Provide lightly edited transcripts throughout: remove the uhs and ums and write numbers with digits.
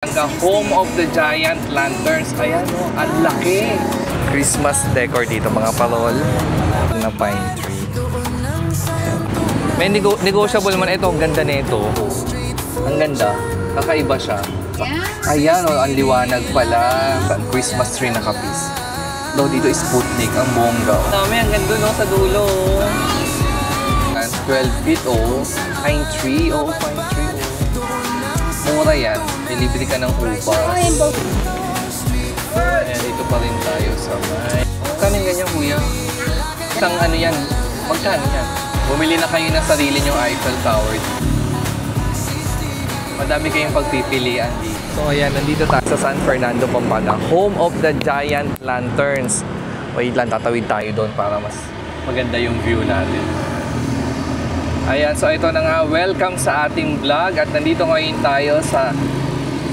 The home of the giant lanterns. Ayan o, ang laki. Christmas decor dito, mga parol na pine tree. May negotiable man ito. Ang ganda nito. Ang ganda. Kakaiba siya. Ayan o, ang liwanag pala. Ang Christmas tree na kapis. Daw dito is Sputnik, ang bongga. Dami, ang ganda no, sa dulo. 12 feet o. Pine tree o, pine tree o. Mura yan. Ilibili ka ng upas. Ayan, dito pa rin tayo sa may... Magkano ganyan, kuya? Isang ano yan? Magkano yan? Bumili na kayo ng sarili nyong Eiffel Tower. Madami kayong pagpipilian dito. So ayan, nandito tayo sa San Fernando, Pampanga. Home of the giant lanterns. Wait lang, tatawid tayo doon para mas maganda yung view natin. Ayan, so ito na nga, welcome sa ating vlog at nandito ngayon tayo sa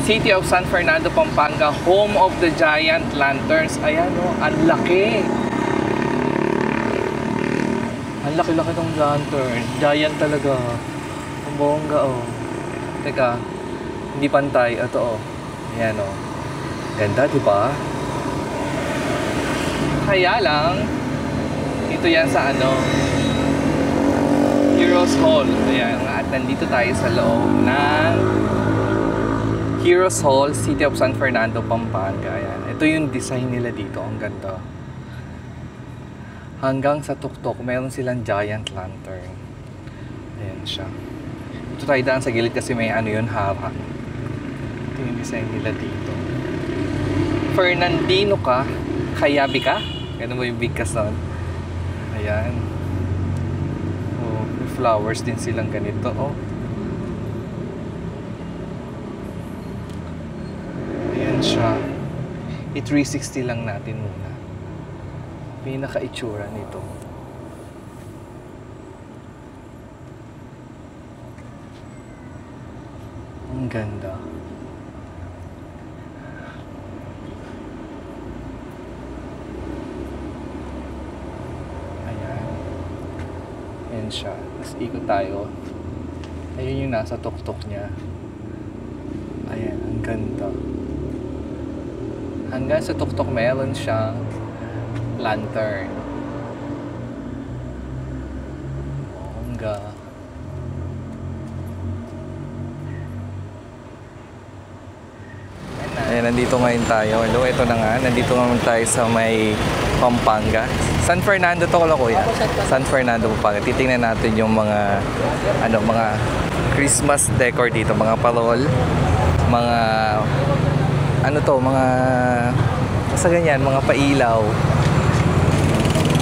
City of San Fernando, Pampanga, home of the giant lanterns. Ayan o, ang laki. Ang laki-laki ng lantern. Giant talaga. Ang bongga o. Teka, hindi pantay. Ito o. Ayan o. Ganda, diba? Kaya lang, ito yan sa ano, Heroes Hall. Ayan, at nandito tayo sa loob ng Heroes Hall, City of San Fernando, Pampanga. Ayan. Ito yung design nila dito. Ang ganda. Hanggang sa tuktok, meron silang giant lantern. Ayan siya. Ito tayo daan sa gilid kasi may ano yun, harang. Ito yung design nila dito. Fernandino ka? Kayabi ka? Ganun mo yung bigkas nun? Ayan. Flowers din silang ganito, oh. Ayan siya. I-360 lang natin muna. Pinaka-itsura nito. Ang ganda. Ayan siya. Tapos ikot tayo. Ayun yung nasa tuktok niya. Ayan, ang ganda. Hanggang sa tuktok meron siyang lantern. Bongga. Ayan, nandito ngayon tayo. Hello, ito na nga. Nandito ngayon tayo sa may Pampanga. San Fernando to ko kuya. San Fernando Pampanga. Titingnan natin yung mga ano, mga Christmas decor dito, mga parol, mga ano to, mga sa ganyan, mga pailaw.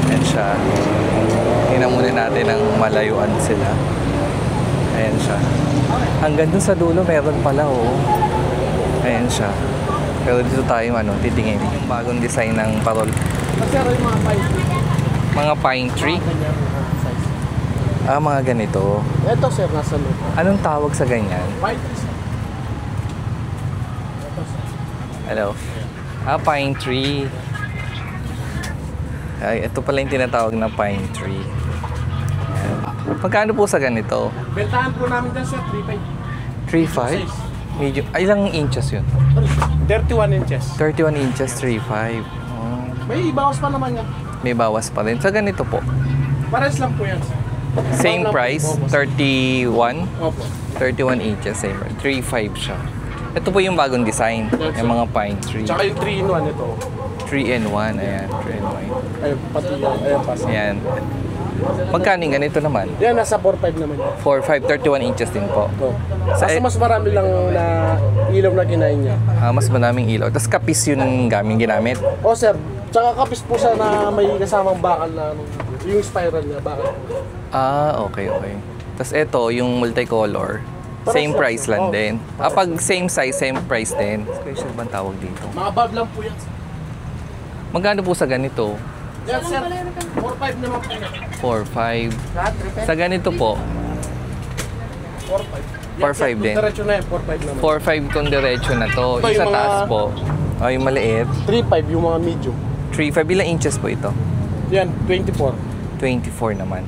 Ayan siya. Tingnan muna natin ang malayuan sila. Ayan siya. Hanggang dun sa dulo meron pala oh. Ayan siya. Pero dito tayo ano, titingin yung bagong design ng parol. Mga pine tree? Ah, mga ganito. Ito sir, nasa loob. Anong tawag sa ganyan? Pine tree. Hello? Ah, pine tree. Ay, ito pala yung tinatawag na pine tree. Ayan. Magkano po sa ganito? Bentahan po namin dyan sir, 3.5. 3.5? Medium. Ay, ilang inches yun? 31 inches. 31 inches, 3.5. Oh. May ibawas pa naman yan. May bawas pa rin. Sa ganito po? Pares lang po yan sir. Same price? 31? Opo. 31 inches, same price. 3.5 siya. Ito po yung bagong design. Yung mga pine tree. Tsaka yung 3-in-1 ito. 3-in-1. Ayan, 3-in-1. Ayun, pati yan. Ayun, pasi. Ayan. Magkano yung ganito naman? Yan, nasa 4.5 naman. 4.5, 31 inches din po. Ito. Sa Kaso mas marami lang na ilaw na kinain niya. mas maraming ilaw. Tapos kapis yun ang ginamit. O sir, tsaka kapis po siya na may kasamang bakal na yung spiral niya, bakal. Ah, okay, okay. Tapos ito, yung multicolor. Same price lang din. Ah, pag same size, same price din. Special bang tawag dito? Mga bulb lang po yan. Magkano po sa ganito? Yan sir, 4.5 naman po yan. 4.5. Sa ganito po? 4.5. 4.5 din. Diretso na yan, 4.5 naman. 4.5 kung diretso na to. Ito, Yung sa yung mga- taas po. Oh, yung maliit. 3.5 yung mga medium. 3.5. Ilang inches po ito? Yan, 24. 24 naman.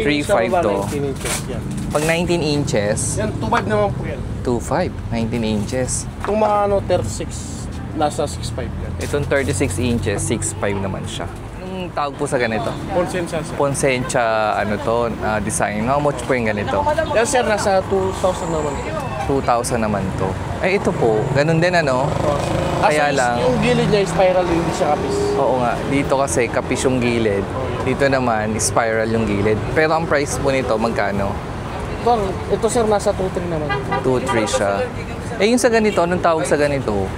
3.5 to. 19 inches. Yan. Pag 19 inches, Yan, 2.5 naman po yan. 2.5. 19 inches. Itong mga 36, nasa 6.5 yan. Itong 36 inches, 6.5 naman siya. Anong tawag po sa ganito? Konsensya sir. Ponsensya, design. How much po yung ganito? Yan sir, nasa 2,000 naman po. 2,000 naman to. Ay, ito po. Ganun din, ano? Kaya lang. Yung gilid niya, spiral, hindi siya kapis. Oo nga. Dito kasi kapis yung gilid. Dito naman, spiral yung gilid. Pero ang price po nito, magkano? Ito sir, nasa 2.3 naman. 2.3 siya. Eh, yung sa ganito, anong tawag sa ganito?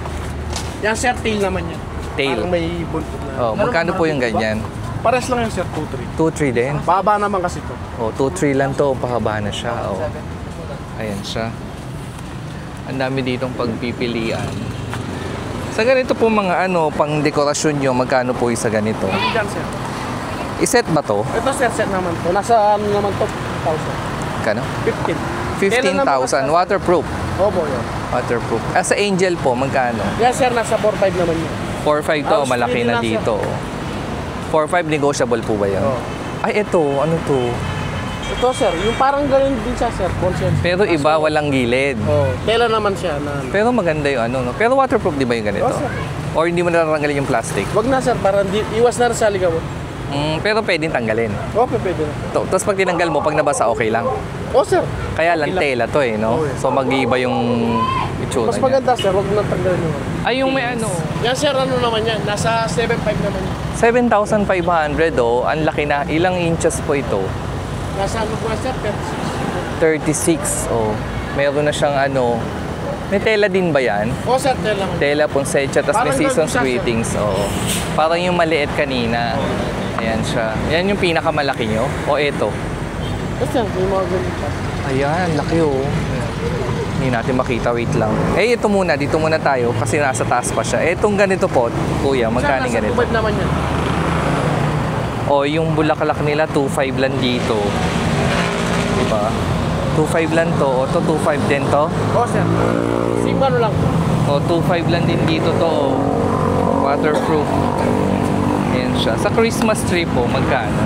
Yan sir, tail naman yan. Tail. Parang may buntot na. Oh, magkano po yung ganyan? Pares lang yan sir, 2.3. 2.3 din? Baba naman kasi ito. Oh, 2.3 lang to. Pakaba na siya. Oh. Ayan siya. Ang dami ditong pagpipilian. Sa ganito po mga pang dekorasyon nyo, magkano po yung sa ganito? Ano dyan sir? I-set ba to? Ito sir, set naman to. Nasa naman to, 1,000. Kano? 15. 15,000. Waterproof. Opo yan. Waterproof. Sa Angel po, magkano? Yan sir, nasa 4.5 naman yun. 4.5 to. Halos Malaki pwede na na, sir. dito. 4.5 negotiable po ba yan? Oo. Ay, ito. Ano to? Ito sir, yung parang ganun din siya sir, conscience. Pero iba, walang gilid. Oh, tela naman siya na. Pero maganda yung no? Pero waterproof di ba yung ganito? Oh, sir. Or hindi mo natanggalin yung plastic? Wag na sir, para iwas na rin sa ligaw. Pero pwedeng tanggalin. Okay, pwede na. Tapos pag tinanggal mo, pag nabasa, okay lang. Oh sir, Kaya lang tela to no? Oo, eh. So mag-iiba yung itsura mas niya. maganda sir, wag na tanggalin yun. Ay, yung may Yan sir, ano naman yan, nasa 7.5 naman yan. 7,500 ang laki na. Ilang inches po ito? Nasa ano po sir, 36. Oh. Meron na siyang may tela din ba yan? Oh sir, tela naman. Tela, ponsensya, tapos may Parang season's ganun siya, sir. greetings. Oo. Parang yung maliit kanina. Ayan siya. Yan yung pinakamalaki nyo? O ito? Yes sir, may mga ganun siya. Ayan, laki Hindi natin makita, wait lang. Eh, ito muna, dito muna tayo kasi nasa taas pa siya. Itong ganito po, kuya, magkano Sir, nasa ganito? 2.5 naman yan. O, yung bulaklak nila, 2.5 lang dito. Diba? 2.5 lang to. O, to 2.5 din to. Oh sir, same ano lang. O, 2.5 lang din dito to. Waterproof. Ayan siya. Sa Christmas tree po, magkano?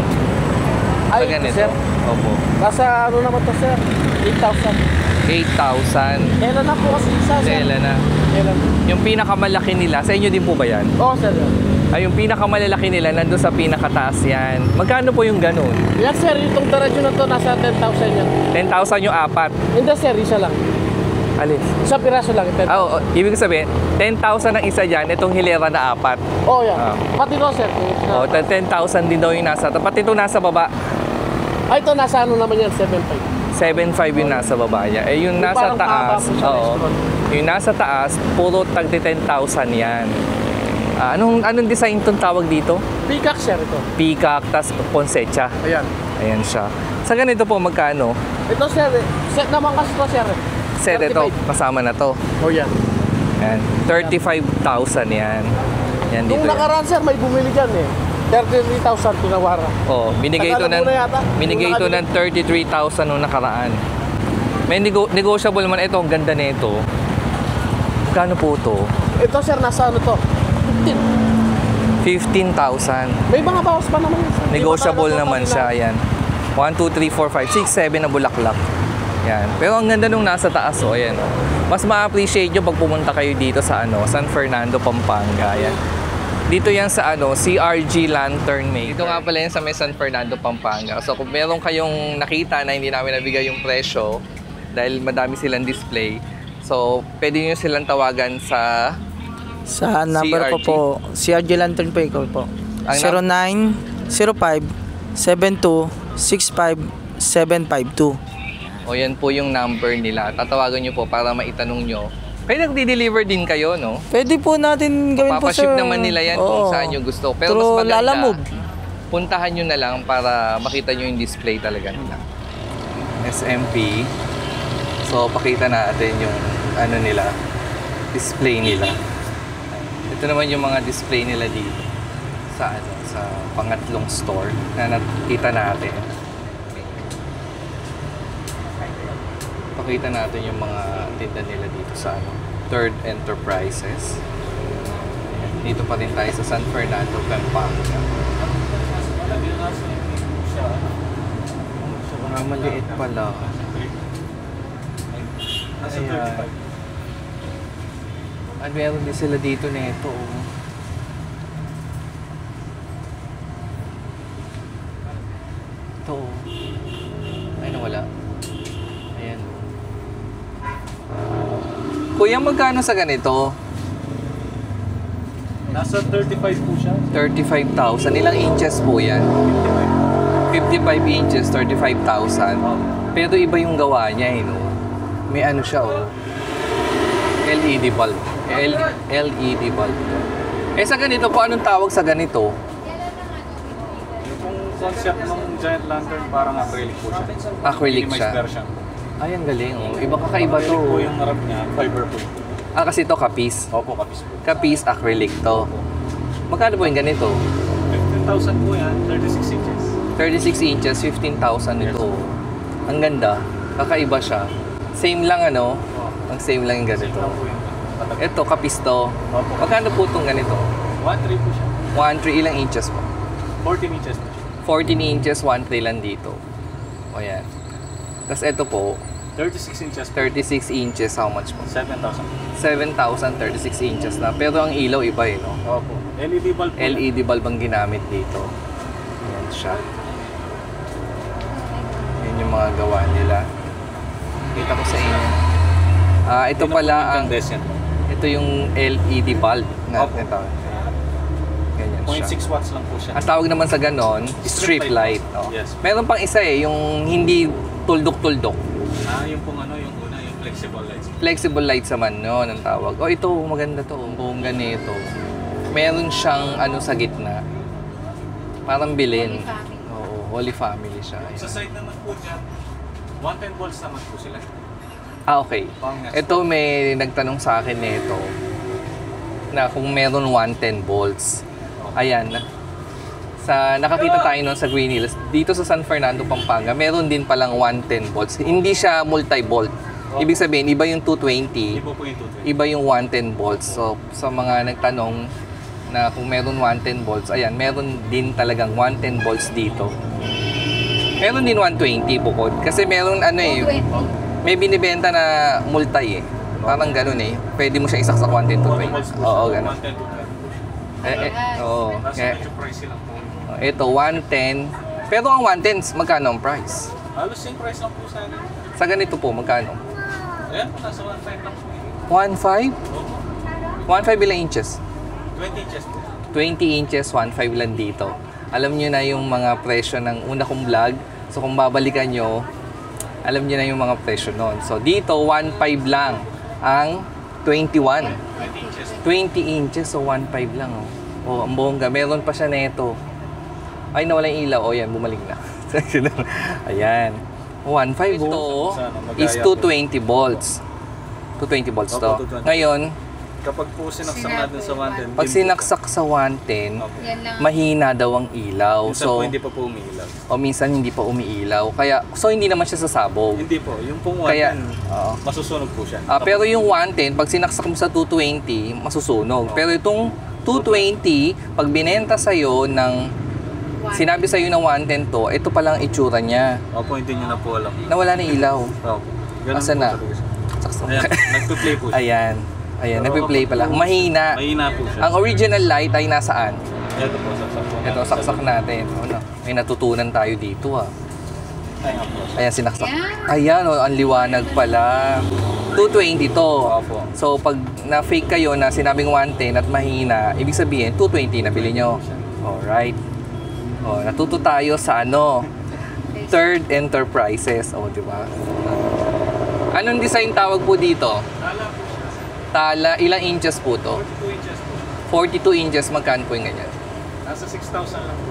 Sa Ay, ganito? sir. Opo. Nasa ano naman to sir, 8,000. 8,000. Tela na po kasi isa sir. Tela na. Tela. Yung pinakamalaki nila, sa inyo din po ba yan? Oh sir. Ay, yung pinakamalalaki nila, nandun sa pinakataas yan. Magkano po yung ganun? Yan sir, itong taradyo na to, nasa 10,000 yan. 10,000 yung apat. Hindi sir, isa lang. Alis? Isang piraso lang. 10,000. Oh, ibig sabihin, 10,000 ang isa dyan, itong hilera na apat. Oh, yan. Ah. Pati to sir. Oh, 10,000 din daw yung nasa. Tapos ito nasa baba, Ay, ito nasa ano naman yan, 7.5. 7,500 yung nasa baba niya. Eh, yung Yung nasa parang mahaba taas, po siya, restaurant. yung nasa taas, puro tagti 10,000 yan. Anong design itong tawag dito? Peacock sir ito. Peacock, tas poinsettia. Ayan. Ayan siya. Sa ganito po, magkano? Ito sir, set naman kasi to sir. Set ito, 35. kasama na to. Oh, yan. Yan. 35,000 yan. Yan dito. Nung Yan. nakaraan sir, may bumili dyan eh. 33,000 pinawara. Oh, binigay ito Tagal ng na yata. binigay ito ng 33,000 nung nakaraan. May negotiable man ito, ang ganda nito. Magkano po to? Ito sir, nasa ano to? 15. 15,000. May mga bawas pa naman yun sir. May Negotiable mga naman siya, yan. 1, 2, 3, 4, 5, 6, 7 na bulaklak. Yan. Pero ang ganda nung nasa taas, ayan. Mas ma-appreciate nyo pag pumunta kayo dito sa San Fernando, Pampanga. Yan. Dito yan sa CRG Lantern Maker. Dito nga pala yan sa may San Fernando, Pampanga. So kung meron kayong nakita na hindi namin nabigay yung presyo dahil madami silang display, so pwede nyo silang tawagan sa Sa number ko CRG. po, CRG Lantern Maker po. Ang 0905-7265-752. o yan po yung number nila. Tatawagan nyo po para maitanong nyo. Kaya nagdi-deliver din kayo, no? Pwede po natin gawin po Papaship sir. naman nila yan kung Oo. saan nyo gusto. Pero Through mas maganda, Lalamove. puntahan nyo na lang para makita nyo yung display talaga nila. SMP. So, pakita natin yung nila, display nila. Ito naman yung mga display nila dito sa sa pangatlong store na nakita natin. Pakita natin yung mga tinda nila dito sa Third Enterprises. Dito pa rin tayo sa San Fernando, Pampanga. Maliit pala. Nasa Ayan. 35. At meron din sila dito nito. Oh. Ito. Oh. Ay, nawala. Ayan. Kuya, magkano sa ganito? Nasa 35 po siya. 35,000. Ilang inches po yan? 55 inches, 35,000. Pero iba yung gawa niya eh, no? May ano siya, oh. LED bulb. LED bulb. Eh, sa ganito po, anong tawag sa ganito? Yung concept ng giant lantern, parang acrylic po siya. Acrylic Minimized siya. version. Ay, ang galing, oh. Iba kakaiba to. Acrylic po yung harap niya, fiber po. Ah, kasi to kapis. Opo, kapis po. Kapis, acrylic to. Magkano po yung ganito? 15,000 po yan, 36 inches. 36 inches, 15,000 ito. Ang ganda. Kakaiba siya. Same lang ano? Ang same lang yung Same ganito. lang po yun. Ito, kapis to. Opo. Magkano po itong ganito? 1.3 po siya. 1.3, ilang inches po? 14 inches po siya. 14 inches, 1.3 lang dito. O yan. Tapos ito po, 36 inches po. 36 inches, how much po? 7,000. 7,000, 36 inches na. Pero ang ilaw iba eh, no? Opo. LED bulb po. LED bulb ang ginamit dito. Ayan siya. Yan yung mga gawa nila. Kita ko sa inyo. Ah, ito pala ang... Incandescent. Ito yung LED bulb na Opo. ito. Ganyan siya. 0.6 watts lang po siya. Ang tawag naman sa ganon, strip light. Oh. Yes. Meron pang isa eh, yung hindi tuldok-tuldok. Yung pong ano, yung una, yung flexible lights. Flexible lights naman no, ang tawag. Oh, ito, maganda to. Buong ganito. Meron siyang ano sa gitna. Parang bilin. Oo, Holy Family siya. Sa side naman po dyan, 110 volts naman po sila. Ah, okay. Ito may nagtanong sa akin nito na kung meron 110 volts. Ayan. Sa nakakita tayo noon sa Green Hills, dito sa San Fernando, Pampanga, meron din palang 110 volts. Hindi siya multi-volt. Ibig sabihin, iba yung 220, Iba po yung 220. iba yung 110 volts. So, sa mga nagtanong na kung meron 110 volts, ayan, meron din talagang 110 volts dito. Meron din 120 bukod. Kasi meron ano eh, may binibenta na multi eh. Parang ganun eh. Pwede mo siya isaksak 110 to 20. Oo, ganun. 110 to 20. Oo. Nasa Kaya, medyo pricey lang po. ito, 110. Pero ang 110, magkano ang price? Halos same price lang po sa akin. Sa ganito po, magkano? Ayan po, nasa 1.5 lang po. 1.5? Opo. 1.5 ilang inches? 20 inches po. 20 inches, 1.5 lang dito. Alam nyo na yung mga presyo ng una kong vlog. So kung babalikan nyo, alam nyo na yung mga presyo nun. So dito, 1.5 lang ang 21. 20 inches. 20 inches, so 1.5 lang. Oh, ang bongga. Meron pa siya neto. Ay, nawala yung ilaw. O yan, bumalik na. Ayan. 1.5 ito is 220 volts. 220 volts to. Opo, 220. Ngayon, Kapag po sinaksak natin sa 110, pag sinaksak sa 110, Opo. Yan lang. mahina daw ang ilaw. Minsan po So, hindi pa po umiilaw. o minsan hindi pa umiilaw. Kaya, so hindi naman siya sasabog. Hindi po, yung pong 110, Kaya, oo. masusunog po siya. Pero yung 110, pag sinaksak mo sa 220, masusunog. Pero itong 220, pag binenta sa'yo ng, sinabi sa'yo ng 110 to, ito palang itsura niya. Opo, hindi nyo na po alam. Nawala na ilaw. Opo. Ganun Asan po na? talaga siya. Saksak. Ayan, nagpe-play po siya. Ayan. Ayan, nagpe-play pala. Mahina. Mahina po siya. Ang original light ay nasaan? Ito po, saksak po. Ito, saksak natin. Ano, may natutunan tayo dito ah. Ayan po. Ayan, sinaksak. Yan. Ayan, oh, ang liwanag pala. 220 to. Opo. So, pag na-fake kayo na sinabing 110 at mahina, ibig sabihin, 220 na bili nyo. Alright. Oh, natuto tayo sa ano? Third Enterprises. O, di ba? Anong design tawag po dito? Tala po siya. Tala, ilang inches po to? 42 inches po. 42 inches, magkano po yung ganyan? Nasa 6,000 lang po.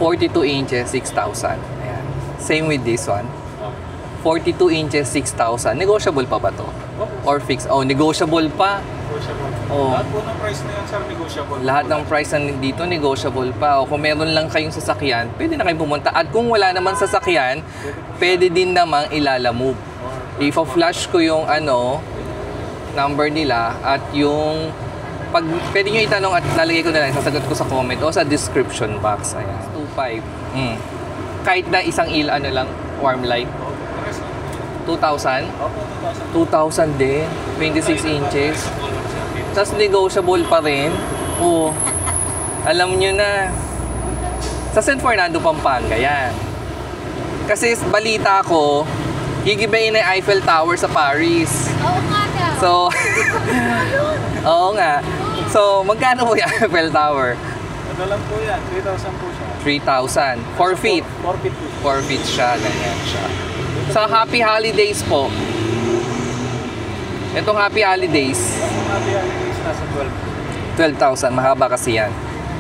42 inches, 6,000. Ayan. Same with this one. Opo. 42 inches, 6,000. Negotiable pa ba to? Opo. Or fixed? Oh, negotiable pa. Negotiable. Oo. Lahat po ng price na yan, sir, negotiable. Lahat ng price na dito, negotiable pa. O kung meron lang kayong sasakyan, pwede na kayong pumunta. At kung wala naman sasakyan, pwede din namang ilalamove. Ipa-flash ko yung ano, number nila at yung pag pwede nyo itanong at lalagay ko na lang, sasagot ko sa comment o sa description box. Ayan. 2.5. Kahit na isang ano lang, Warm light. 2,000? 2,000 din. 26 inches. Tapos negotiable pa rin. Oo. Alam nyo na. Sa San Fernando, Pampanga, yan. Kasi balita ko, gigibayin na Eiffel Tower sa Paris. Oo nga daw. So, oo nga. So, magkano po yung Eiffel Tower? Ano lang po yan, 3,000 po siya. 3,000. 4 feet. 4 feet po. 4 feet siya. Ganyan siya. Sa Happy Holidays po. Itong Happy Holidays, Ang happy holidays nasa 12,000. 12. Mahaba kasi yan.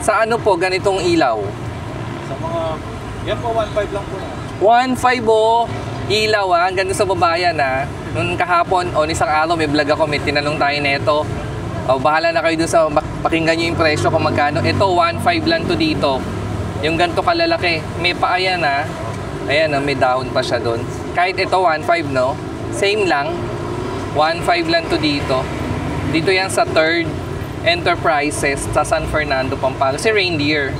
Sa ano po, ganitong ilaw? Sa mga, yan po 1.5 lang po na. 1.5 oh. Ilaw ah. Ang ganda sa babayan ah. Noon kahapon o isang araw may vlog ako. May tinanong tayo neto. O, bahala na kayo dun sa pakinggan nyo yung presyo kung magkano. Ito 1.5 lang to dito. Yung ganito kalalaki. May paa yan ah. Ayan oh, may down pa siya dun. Kahit ito 1.5 no. Same lang. 1.5 lang to dito. Dito yan sa 3rd Enterprises sa San Fernando, Pampanga. Si Reindeer.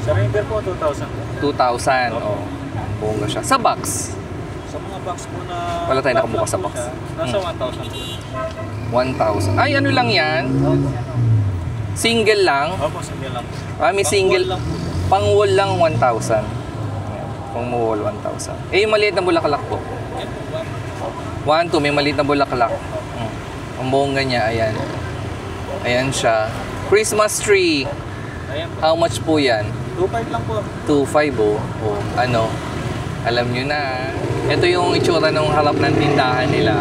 Sa reindeer po, 2,000 po. 2,000. Oh. Bunga siya. Sa box. Sa mga box po na... Wala tayong nakabukas sa po box. siya, Nasa 1,000 po. 1,000. Ay, ano lang yan? Single lang. Opo, single lang po. Ah, may single. Pang-wall lang po. Pang-wall lang 1,000. Pang-wall 1,000. Eh, yung maliit na bulaklak po. Yan po, 1, 2, may maliit na bulaklak. Ang bunga niya, ayan. Ayan siya. Christmas tree. Ayan po. How much po yan? 2.5 lang po. 2,500 oh. Oh. Ano? Alam nyo na. Ito yung itsura ng harap ng tindahan nila.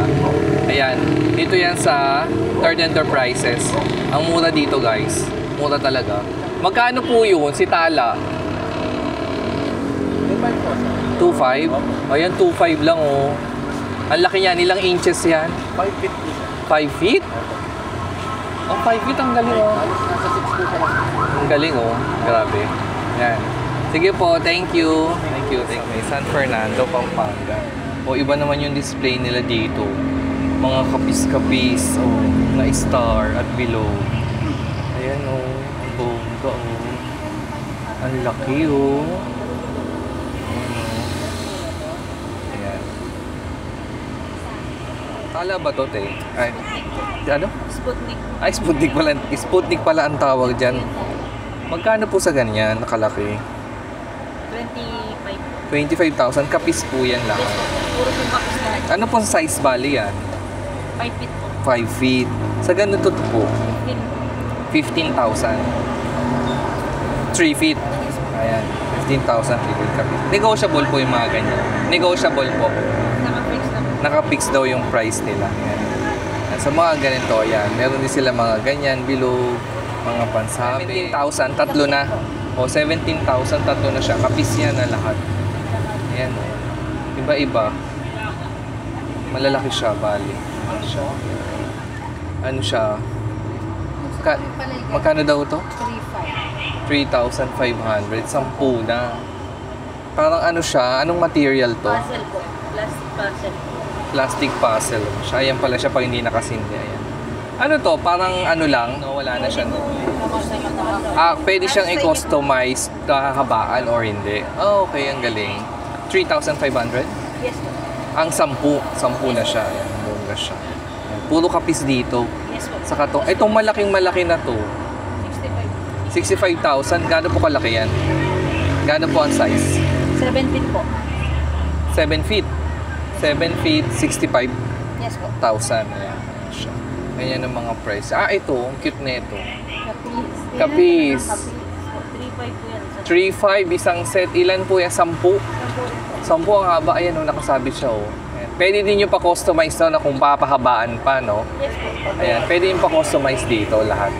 Ayan. Dito yan sa 3rd Enterprises. Ang mura dito guys. Mura talaga. Magkano po yun? Si Tala? 2.5 po. 2,500? Ayan, 2,500 lang oh. Ang laki yan. Ilang inches yan? 5 feet po siya. 5 feet? Oh, 5 feet. Ang galing oh. Halos nasa 6 po siya. Ang galing oh. Grabe. Yan. Sige po. Thank you. Thank you. Thank you. San Fernando, Pampanga. O, iba naman yung display nila dito. Mga kapis-kapis. Oh, na star at below. Ayan oh. Ang bongga oh. Ang laki oh. Ayan. Tala ba to, te? Ay, ano? Sputnik. Ay, Sputnik pala. Sputnik pala ang tawag dyan. Magkano po sa ganyan, nakalaki? 25. 25,000. Kapis po yan lahat. Puro pong kapis lahat. Ano pong size bali yan? 5 feet po. 5 feet. Sa ganito to po, 15. 15,000. 3 feet. Ayan. 15,000 3 feet kapis. Negotiable po yung mga ganyan. Negotiable po. Naka-fix na po. Naka-fix daw yung price nila. Ayan. At sa mga ganito, yan. Meron din sila mga ganyan, below, mga pansabi. 17,000, tatlo na. O, 17,000, tatlo na siya. Kapis yan na lahat. Ayan. Iba-iba. Malalaki siya, bali. Ano siya? Magkano daw to? 3.5. 3,500. 10 na. Parang ano siya? Anong material to? Puzzle po. Plastic puzzle. Plastic puzzle siya. Ayan pala siya pag hindi nakasindi. Ayan. Ano to? Parang ano lang? No, wala na siya. Ah, pwede siyang i-customize kahabaan or hindi. Oh, okay. Ang galing. 3,500? Yes po. Ang 10 na siya. Ayan. Bongga siya. Ayan. Puro kapis dito. Yes po. Saka to. Itong malaking malaki na to. 65. 65,000. Gaano po kalaki yan? Gaano po ang size? 7 feet po. 7 feet. 7 feet, 65,000. Yes po. Ayan siya. Ganyan ang mga price. Ah, ito. Ang cute na ito. Kapis. Kapis. 3.5 po yan. 3,500 isang set. Ilan po yan? 10? 10 ang haba. Ayan, oh, nakasabit siya. Oh. Ayan. Pwede din nyo pa-customize na kung papahabaan pa, no? Yes po. Ayan. Pwede yung pa-customize dito lahat.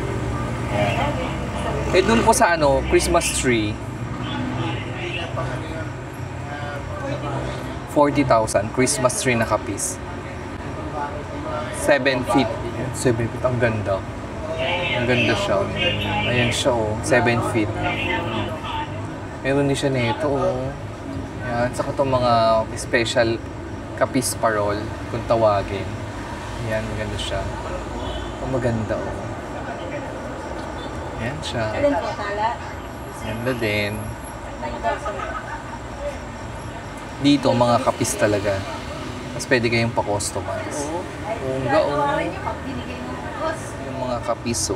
Ayan. Eh, dun po sa ano, Christmas tree. 40,000. Christmas tree na kapis. 7 feet. 7 feet. Ang ganda. Ang ganda siya. Ayan siya, oh. 7 feet. Meron din siya nito, oh. Ayan. Saka itong mga special kapis parol, kung tawagin. Ayan, maganda siya. Ito maganda, oh. Ayan siya. Ilan po, tala? Ganda din. 9,000. Dito, mga kapis talaga. Mas pwede kayong pa-customize. Bongga, Yung mga kapis,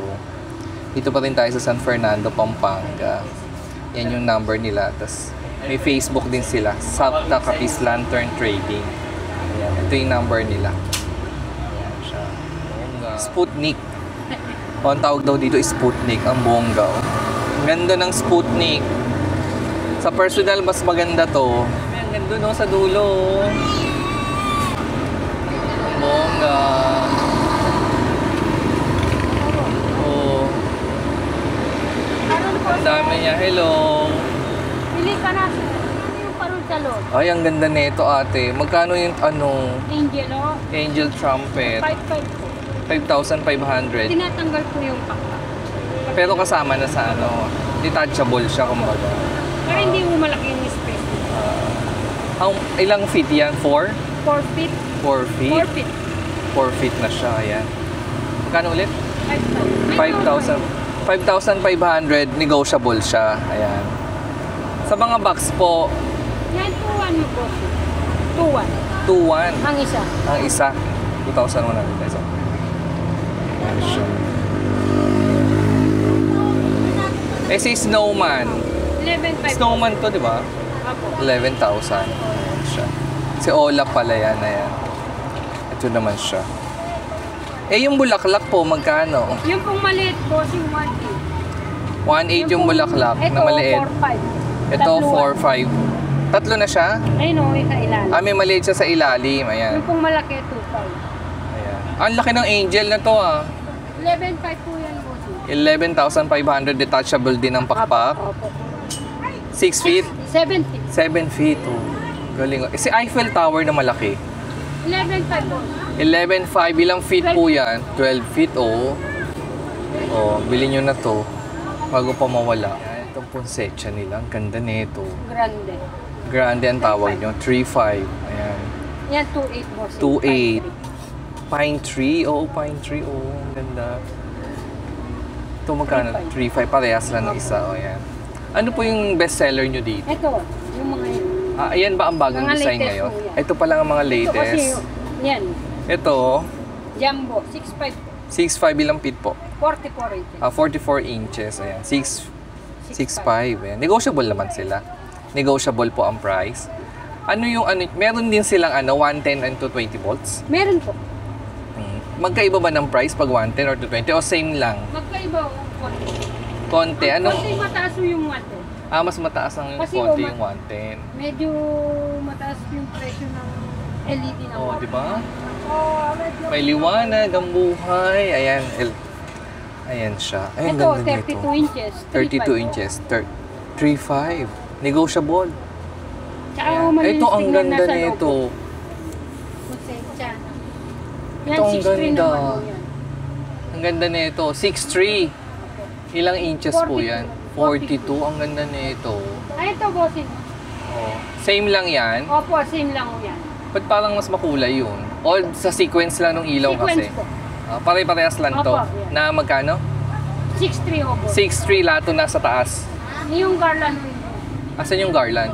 Dito pa rin tayo sa San Fernando, Pampanga. Yan yung number nila. Tapos, may Facebook din sila. Sapta Kapis Lantern Trading. Ayan. Ito yung number nila. Ayan siya. Bongga. Sputnik. Ang tawag daw dito is Sputnik. Ang bongga, Ang ganda ng Sputnik. Sa personal, mas maganda to. Ang ganda no, sa dulo. Ang bongga. Ang dami niya. Hello. Pili ka na. Ano yung parang sa loob? Ay, ang ganda nito, ate. Magkano yung Angel, Angel Trumpet? 5,500 po. 5,500. Tinatanggal po yung pakpak. Pero kasama na sa detachable siya, kumbaga. Para hindi mo malaki yung space. Ilang feet yan? 4? 4 feet. 4 feet? 4 feet. 4 feet na siya, ayan. Magkano ulit? 5,000. 5,500, negotiable siya. Ayan. Sa mga box po, Yan, 2,100 mo po. 2,100. 2,100. Ang isa. Ang isa, 2,100 peso. Ayan siya. Eh si Snowman. 11,500. Snowman to, di ba? Apo. 11,000. Ayan siya. Si Olaf pala yan. Ayan. Ito naman siya. Eh yung bulaklak po, magkano? Yung pong maliit po, si 1,800. 1,800 yung bulaklak na maliit. Ito, Ito, 4,500. 4,500. Tatlo na siya? Ayun o, sa ilalim. May maliit siya sa ilalim. Ayan. Yung pong malaki, 2,500. Ayan. Ang laki ng angel na to 11,500 po yan po. 11,500 detachable din ang pakpak. Opo. 6 feet? 7 feet. 7 feet. Galing. Si Eiffel Tower na malaki. 11,500 po. 11,500. Ilang feet po yan? 12 feet, bilhin nyo na to. Bago pa mawala. Ayan, itong poinsettia nila. Ang ganda nito. Grande. Grande ang tawag nyo. 3,500. Ayan. Yan, 2,800 po. 2,800. Pine tree. Pine tree. Ang ganda. Ito magkano? 3,500. Parehas lang ng isa. Ayan. Ano po yung best seller nyo dito? Ito, yung mga yun. Ayan ba ang bagong Mga design latest ngayon? po yan. Ito pa lang ang mga Ito kasi, latest. yan, Ito, jumbo, 6,500 po. 6,500 ilang feet po? 44 inches. 44 inches. Ayan. 6,500. Ayan. Negotiable naman sila. Negotiable po ang price. Meron din silang 110 and 220 volts. Meron po. Magkaiba ba ng price pag 110 or 220 o same lang? Magkaiba ang konti. Konti. Konti mataas yung watt. Mas mataas ang Kasi konti yung 110. Medyo mataas yung presyo ng LED na watt. Di ba? May liwanag ang buhay. Ayan. Ayan siya. Ayan, Ito, ganda nito. 32 inches. 32 inches. 3,500. Negotiable. Tsaka Ayan. malinis Ito ang tingnan ganda nasa nito. loob. Pasensya na. Yan, Ito ang 6'3" ganda. naman po yan. Ang ganda nito. 6'3". Ilang inches po 42. yan? 42. Ang ganda nito. Ay, ito, bossing. Same lang yan. Opo, same lang po yan. Ba't parang mas makulay yun? O sa sequence lang ng ilaw kasi? Sequence po. Pare-parehas lang to. Opo, yan. Na magkano? 6'3" opo. 6'3" lato na sa taas. Yung garland mo. Asan yung garland?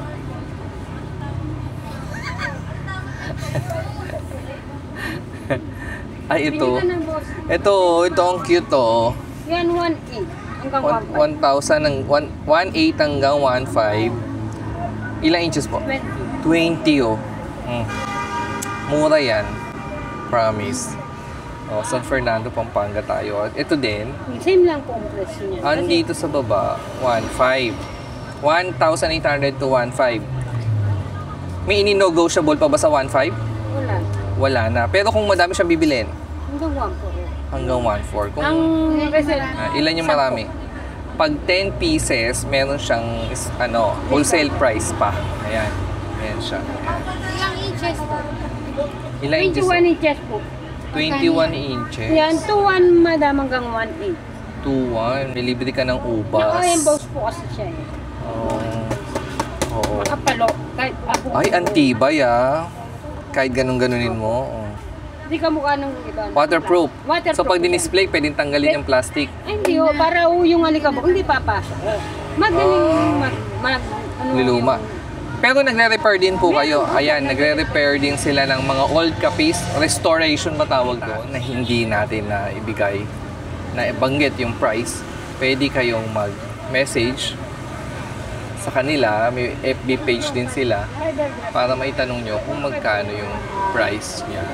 Ay, ito. Pinila ng boss. Ito ang cute to. Yan, 1.8 hanggang 1.5. 1,800 hanggang 1,500. Ilang inches po? 20. 20 Mura yan. Promise. San Fernando, Pampanga tayo. Ito din. Same lang po ang presyo niya. Andito sa baba, 1,500. 1,800 to 1,500. May ini-negotiable pa ba sa 1,500? Wala. Wala na. Pero kung madami siyang bibilin, Hanggang 1 hanggang 1,400. Kung Ang result. ilan yung marami? Pag 10 pieces, meron siyang wholesale price pa. Ayan. Ayan siya. Ilang inches po? Ilang inches? 21 inches po. 21 inches. Yan, 2.1 madam hanggang 1.8. 2,100. May libre ka ng ubas. Naka-emboss po kasi siya eh. Oo. Makapalo. Kahit ako. Ay, antibay Kahit ganun-ganunin mo. Hindi ka mukha ng iba. Waterproof. Waterproof. So pag dinisplay, pwedeng tanggalin yung plastic. Ay, hindi ho. Para yung alikabok, hindi papasok. Magaling luluma. Pero nagre-repair din po kayo. Ayan, nagre-repair din sila ng mga old copies. Restoration ba tawag doon? Na hindi natin na ibigay, na banggit yung price. Pwede kayong mag-message sa kanila. May FB page din sila para maitanong nyo kung magkano yung price niya.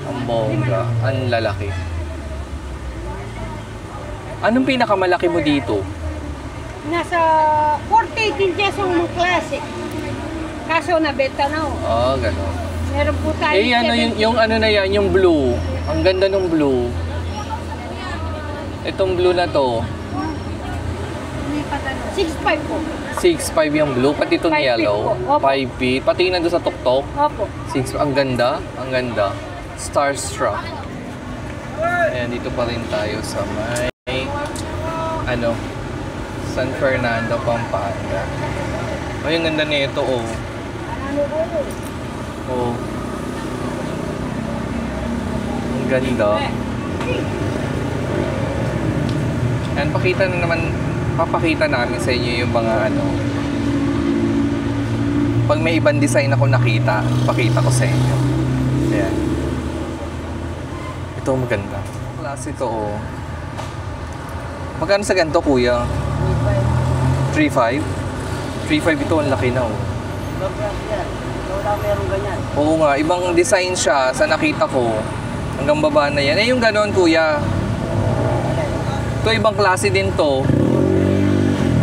Ang bongga, ang lalaki. Anong pinakamalaki mo dito? Nasa 48 inches ang classic. Kaso nabenta na oh. Ah, gano'n. Meron po tayo. Eh, ano yung ano na yan, yung blue. Ang ganda ng blue. Itong blue na to, 6.5 po. 6.5 yung blue, pati itong 5 feet yellow. po. Opo. 5 feet. Pati na doon sa tuktok. Opo. 6, ang ganda. Ang ganda. Starstruck. Ayan, dito pa rin tayo sa may, ano, San Fernando, Pampanga. Ay, ang ganda nito, oh. Oh. Ang ganda. Ayan, papakita namin sa inyo yung mga ano. Pag may ibang design ako nakita, pakita ko sa inyo. Ayan. Ito maganda. Klase ito, oh. Magkano sa ganito, kuya? 3.5? 3.5 ito, ang laki na, oh. Oo nga, ibang design siya sa nakita ko. Hanggang baba na yan. Eh, yung ganon, kuya. Ito, ibang klase din to.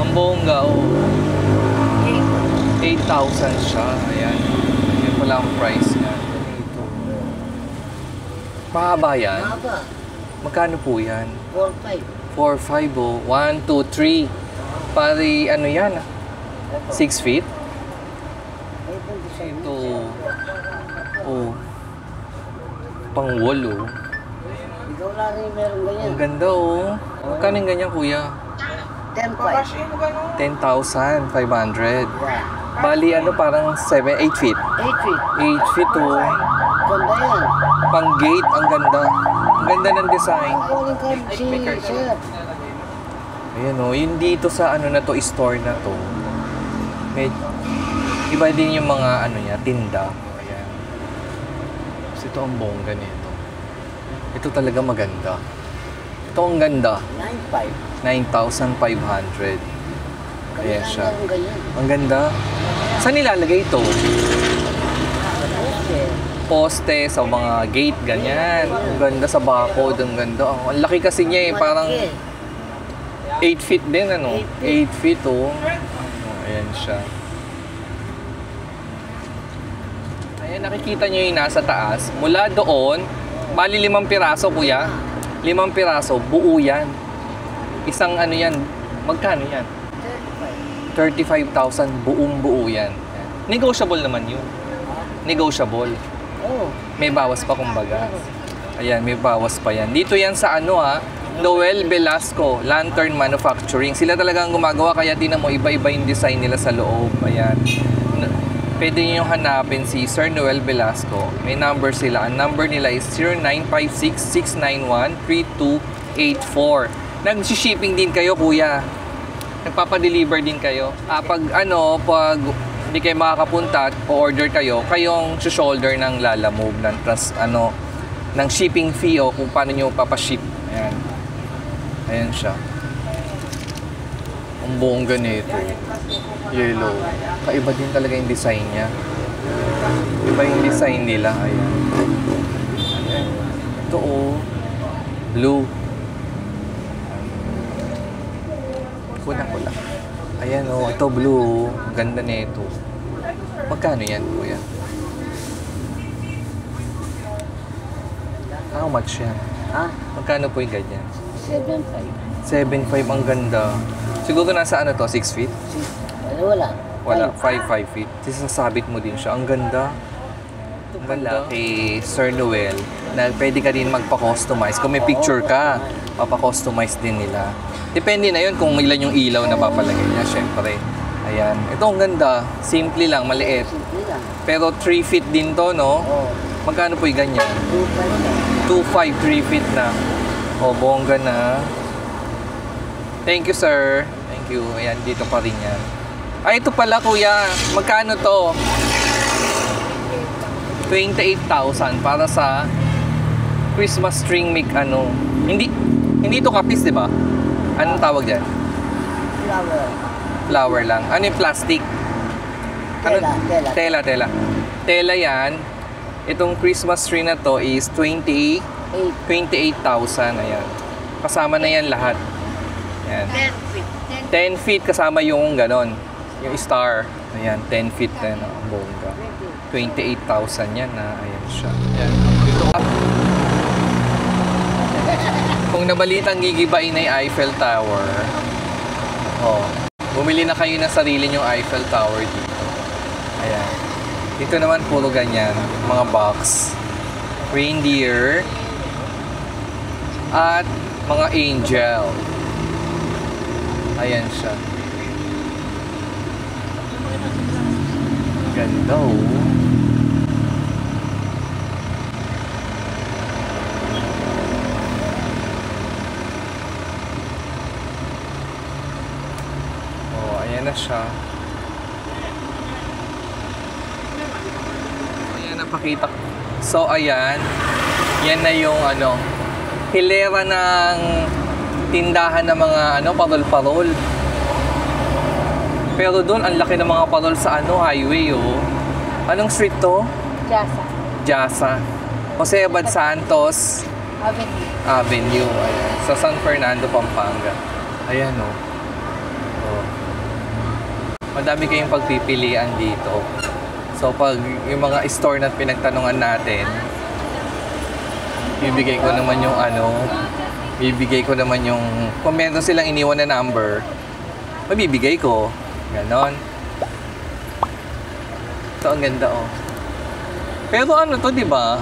Ang bongga, oh. 8,000 siya. Ayan. Yan pala ang price niya. Ito. Mahaba yan? Magkano po yan? 4.5 oh. 1, 2, 3. Pari, ano yan? 6 feet? Ito. Oh. Pang wall, oh. Ikaw lang yung meron ganyan. Ang ganda, oh. Magkano yung ganyan, kuya? 10.5. 10,500. Yeah. Bali, ano, parang 7, 8 feet. 8 feet. 8 feet, oh. Ganda yan. Pang gate, ang ganda. Ang ganda ng design. Calling card si sir. Ayan, oh. Yung dito sa, ano na to, store na to. May, iba din yung mga, ano niya, tinda. Ayan. Kasi ito ang bongga nito. Ito talaga maganda. Ito ang ganda. 9.5. 9,500. Ayan siya. Meron ganyan. Ang ganda. Saan nilalagay ito? Poste, sa mga gate, ganyan. Ang ganda sa bakod, ang ganda. Ang laki kasi niya, eh. Parang 8 feet din, ano? 8 feet, oh. Ayan siya. Ayan, nakikita niyo yung nasa taas. Mula doon, bali 5 piraso, kuya. 5 piraso, buo yan. Isang ano yan, magkano yan? 35,000, buong buo yan. Negotiable naman yun. Negotiable. Oh. May bawas pa kumbaga. Ayan, may bawas pa yan. Dito yan sa ano ha, Noel Velasco, Lantern Manufacturing. Sila talaga ang gumagawa, kaya tinan mo, iba-iba yung design nila sa loob. Ayan. Pwede nyo hanapin si Sir Noel Velasco. May number sila. Ang number nila is 0956-691-3284. Nag-shipping din kayo, kuya. Nagpapadeliver din kayo. Pag hindi kayo makakapunta o order kayo, kayong shoulder ng Lala Move ng shipping fee o kung paano nyo papaship. Ayan. Ayan siya. Ang bongga nito. Yellow. Kaiba din talaga yung design niya. Iba yung design nila. Ayan. Ito, oh. Blue. Pula-pula. Ayan, oh. Ito, blue. Ganda nito. Magkano yan, kuya? How much yan? Ha? Magkano po yung ganyan? 7.5. 7.5 ang ganda. Siguro nasa ano to? 6 feet? Wala. Wala. 5 feet. Sasabit mo din siya. Ang ganda. Ang ganda kay Sir Noel na pwede ka din magpa-customize. Kung may picture ka, mapa-customize din nila. Depende na yun kung ilan yung ilaw na papalagay niya, syempre. Ayan. Ito ang ganda. Simple lang, maliit. Simple lang. Pero 3 feet din to, no? Oh. Magkano po yung ganyan? 2.5. 2.5, 3 feet na. O, bongga na. Thank you, sir. Thank you. Ayan, dito pa rin yan. Ay, ito pala kuya. Magkano to? 28,000 para sa Christmas string mic ano. Hindi to kapis, di ba? Anong tawag diyan? Flower. Flower lang. Ano yung plastic? Tela. Tela. Tela yan. Itong Christmas tree na to is 28,000. Ayan. Kasama na yan lahat. Ayan. 10 feet kasama yung ganon. Yung star. Ayan, 10 feet na yun. Ang bongga. 28,000 yan na. Ayan siya. Ayan. Dito. Kung nabalitang gigibain na yung Eiffel Tower, bumili na kayo ng sarili yung Eiffel Tower dito. Ayan. Dito naman puro ganyan. Mga box. Reindeer. At mga angel. Ayan siya. Ganda oh. Ayan na siya. Ayan, napakita ko. So, ayan. Yan na yung hilera ng tindahan ng mga parol-parol. Pero doon, ang laki ng mga parol sa highway, oh. Anong street to? Jasa. Jose Abad Santos Avenue. Ayan. Sa San Fernando, Pampanga. Ayan, oh. Madami kayong pagpipilian dito. So, pag yung mga store na pinagtanungan natin, bibigay ko naman yung kung meron silang iniwan na number, mabibigay ko. Ganon. Ito, ang ganda, oh. Pero to, di ba?